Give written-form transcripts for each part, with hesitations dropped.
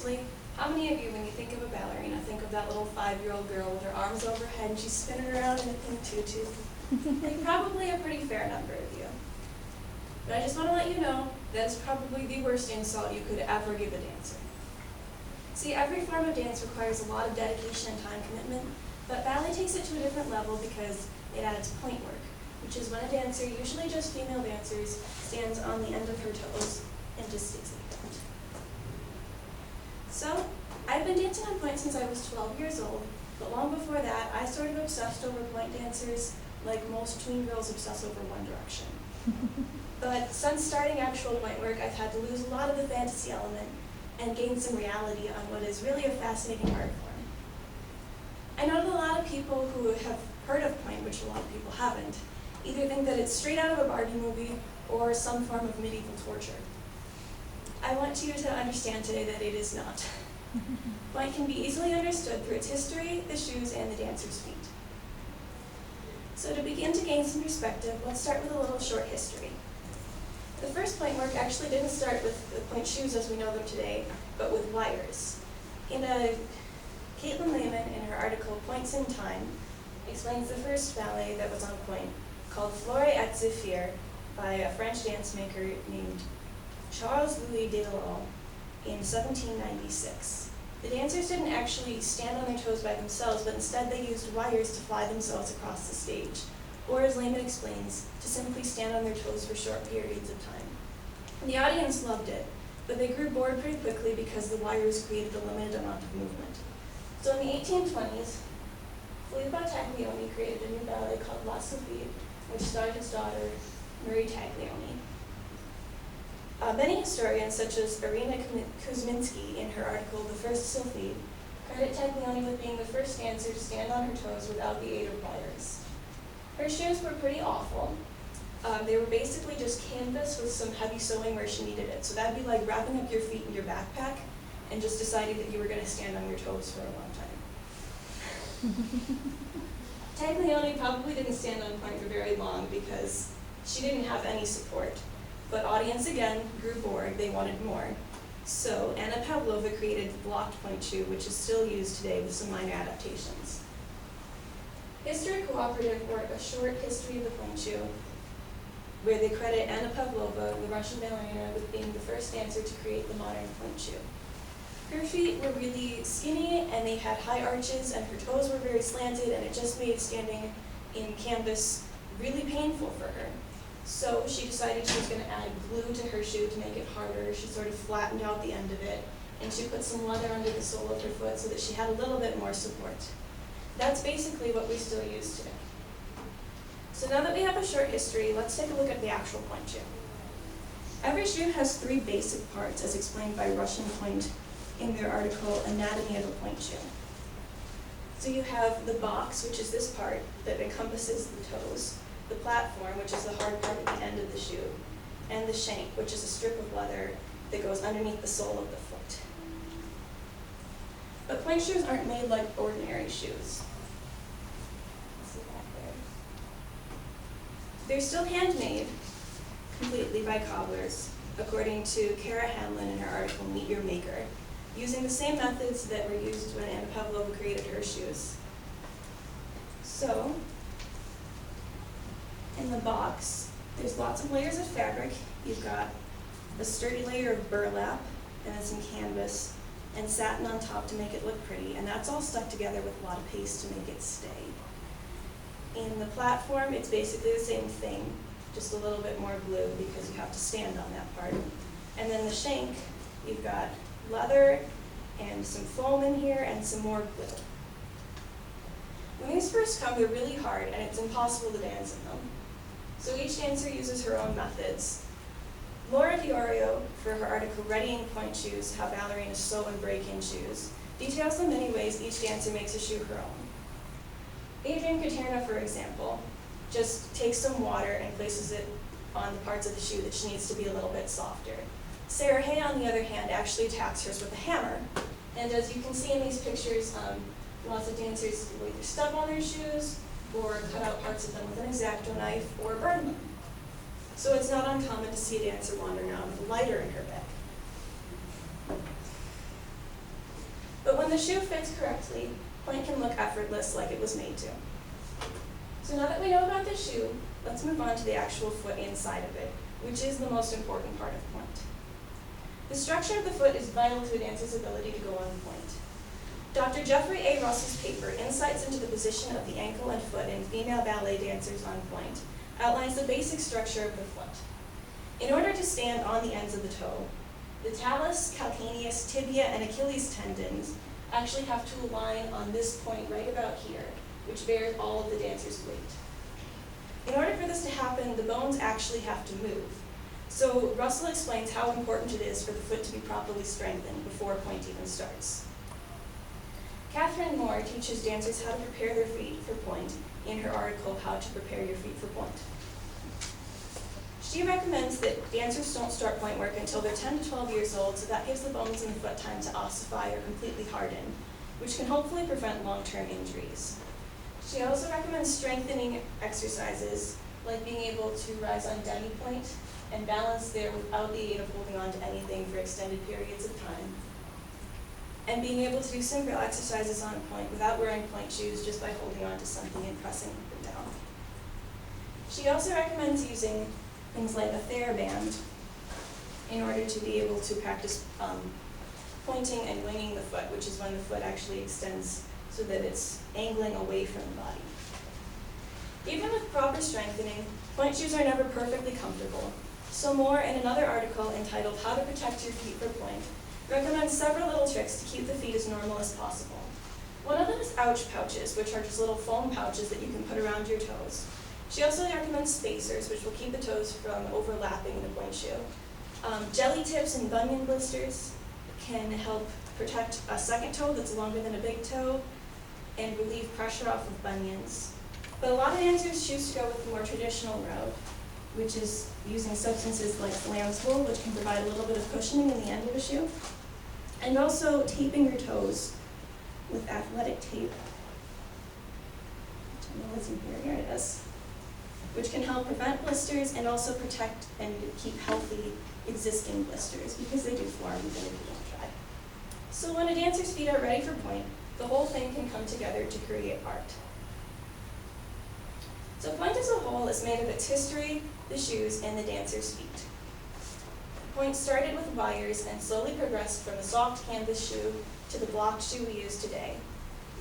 seriously, how many of you, when you think of a ballerina, think of that little 5-year-old girl with her arms overhead and she's spinning around in a pink tutu? Like, probably a pretty fair number of you. But I just want to let you know that is probably the worst insult you could ever give a dancer. See, every form of dance requires a lot of dedication and time commitment, but ballet takes it to a different level because it adds point work, which is when a dancer, usually just female dancers, stands on the end of her toes and just stays like that. So, I've been dancing on point since I was 12 years old, but long before that, I sort of obsessed over point dancers like most tween girls obsess over One Direction. But since starting actual point work, I've had to lose a lot of the fantasy element and gain some reality on what is really a fascinating art form. I know that a lot of people who have heard of point, which a lot of people haven't, either think that it's straight out of a Barbie movie or some form of medieval torture. I want you to understand today that it is not. Point can be easily understood through its history, the shoes, and the dancer's feet. So to begin to gain some perspective, let's start with a little short history. The first point work actually didn't start with the point shoes as we know them today, but with wires. Caitlin Lehman, in her article Points in Time, explains the first ballet that was on point, called Flore et Zéphyr, by a French dance maker named Charles-Louis Delaunay in 1796. The dancers didn't actually stand on their toes by themselves, but instead they used wires to fly themselves across the stage, or as Lehman explains, to simply stand on their toes for short periods of time. And the audience loved it, but they grew bored pretty quickly because the wires created a limited amount of movement. So in the 1820s, Filippo Taglioni created a new ballet called La Sylphide, which starred his daughter, Marie Taglioni. Many historians, such as Irina Kuzminski in her article The First Sylphide, credit Taglioni with being the first dancer to stand on her toes without the aid of wires. Her shoes were pretty awful. They were basically just canvas with some heavy sewing where she needed it. So that'd be like wrapping up your feet in your backpack and just deciding that you were going to stand on your toes for a long time. Taglioni probably didn't stand on point for very long because she didn't have any support. But audience again grew bored, they wanted more. So Anna Pavlova created the blocked point shoe, which is still used today with some minor adaptations. History Cooperative wrote a short history of the point shoe, where they credit Anna Pavlova, the Russian ballerina, with being the first dancer to create the modern point shoe. Her feet were really skinny, and they had high arches, and her toes were very slanted, and it just made standing in canvas really painful for her. So she decided she was going to add glue to her shoe to make it harder. She sort of flattened out the end of it, and she put some leather under the sole of her foot so that she had a little bit more support. That's basically what we still use today. So now that we have a short history, let's take a look at the actual point shoe. Every shoe has 3 basic parts, as explained by Russian Point in their article Anatomy of a Point Shoe. So you have the box, which is this part that encompasses the toes, the platform, which is the hard part at the end of the shoe, and the shank, which is a strip of leather that goes underneath the sole of the foot. But point shoes aren't made like ordinary shoes. See that there? They're still handmade completely by cobblers, according to Kara Hamlin in her article Meet Your Maker, using the same methods that were used when Anna Pavlova created her shoes. So, in the box, there's lots of layers of fabric. You've got a sturdy layer of burlap, and then some canvas, and satin on top to make it look pretty, and that's all stuck together with a lot of paste to make it stay. In the platform, it's basically the same thing, just a little bit more glue because you have to stand on that part. And then the shank, you've got leather and some foam in here and some more glue. When these first come, they're really hard, and it's impossible to dance in them. So each dancer uses her own methods. Laura Diorio, for her article Readying Point Shoes, How Ballerinas Sew and Break in Shoes, details the many ways each dancer makes a shoe her own. Adrienne Caterna, for example, just takes some water and places it on the parts of the shoe that she needs to be a little bit softer. Sarah Hay, on the other hand, actually attacks hers with a hammer. And as you can see in these pictures, lots of dancers will either stub on their shoes or cut out parts of them with an X-Acto knife or burn them. So it's not uncommon to see a dancer wandering around with a lighter in her bag. when the shoe fits correctly, pointe can look effortless like it was made to. So now that we know about the shoe, let's move on to the actual foot inside of it, which is the most important part of pointe. The structure of the foot is vital to a dancer's ability to go on pointe. Dr. Jeffrey A. Russell's paper, Insights into the Position of the Ankle and Foot in Female Ballet Dancers on Pointe, outlines the basic structure of the foot. In order to stand on the ends of the toe, the talus, calcaneus, tibia, and Achilles tendons actually have to align on this point right about here, which bears all of the dancer's weight. In order for this to happen, the bones actually have to move. So Russell explains how important it is for the foot to be properly strengthened before pointe even starts. Catherine Moore teaches dancers how to prepare their feet for pointe in her article, How to Prepare Your Feet for Pointe. She recommends that dancers don't start pointe work until they're 10 to 12 years old, so that gives the bones in the foot time to ossify or completely harden, which can hopefully prevent long-term injuries. She also recommends strengthening exercises, like being able to rise on demi-pointe and balance there without the aid of holding on to anything for extended periods of time, and being able to do simple exercises on pointe without wearing pointe shoes, just by holding on to something and pressing up and down. She also recommends using things like a TheraBand in order to be able to practice pointing and winging the foot, which is when the foot actually extends so that it's angling away from the body. Even with proper strengthening, pointe shoes are never perfectly comfortable. So Moore, in another article entitled How to Protect Your Feet for Pointe, recommends several little tricks to keep the feet as normal as possible. One of them is ouch pouches, which are just little foam pouches that you can put around your toes. She also recommends spacers, which will keep the toes from overlapping the pointe shoe. Jelly tips and bunion blisters can help protect a second toe that's longer than a big toe and relieve pressure off of bunions. But a lot of dancers choose to go with the more traditional route, which is using substances like lamb's wool, which can provide a little bit of cushioning in the end of a shoe, and also taping your toes with athletic tape. I know it's in here, here it is, which can help prevent blisters and also protect and keep healthy existing blisters, because they do form even if you don't try. So when a dancer's feet are ready for pointe, the whole thing can come together to create art. So pointe as a whole is made of its history, the shoes, and the dancer's feet. Pointe started with wires and slowly progressed from the soft canvas shoe to the blocked shoe we use today,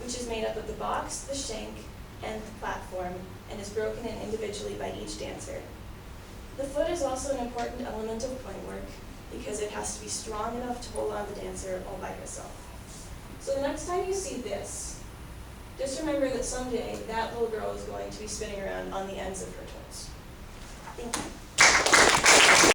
which is made up of the box, the shank, and the platform, and is broken in individually by each dancer. The foot is also an important element of pointe work because it has to be strong enough to hold on the dancer all by herself. So the next time you see this, just remember that someday that little girl is going to be spinning around on the ends of her toes. Thank you.